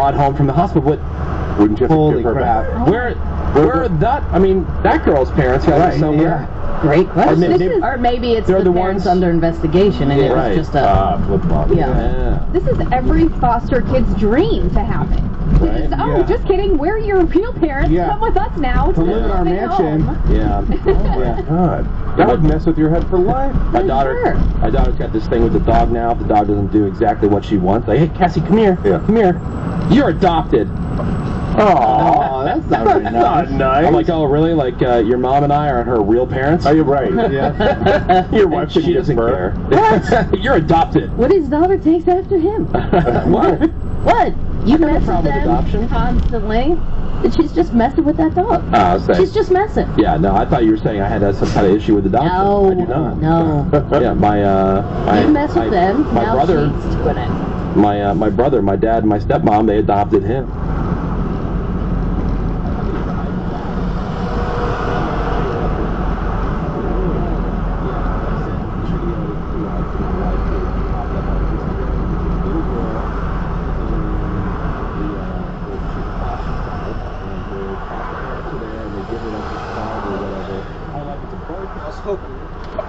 brought home from the hospital. But wouldn't you have to holy give her crap! back? Where that? I mean, that girl's parents got Right, it somewhere. yeah. Great question. Or Maybe it's they're the the parents ones- under investigation, and it was right. just a Flip-flop. yeah. This is every foster kid's dream to happen. Right. Oh, just kidding. We're your real parents. Yeah. Come with us now To live in our living mansion. home. Yeah. Oh my God. That would mess with your head for life. My daughter's got this thing with the dog now. If the dog doesn't do exactly what she wants, like, hey, Cassie, come here. Yeah. Come here. You're adopted. Oh, that's not very nice. Not nice. I'm like, oh, really? Like, your mom and I are her real parents? Are you right? Yeah. Your wife She shouldn't doesn't give care. birth. What? You're adopted. what his daughter takes after him. What? What? You got no mess with problem with them adoption. constantly, and she's just messing with that dog. Oh, I was saying. She's just messing. Yeah, no, I thought you were saying I had some kind of issue with adoption. No, I do not. no. Yeah, my You mess with them, my now brother, she's doing it. my brother, my dad, and my stepmom, they adopted him. I was hoping.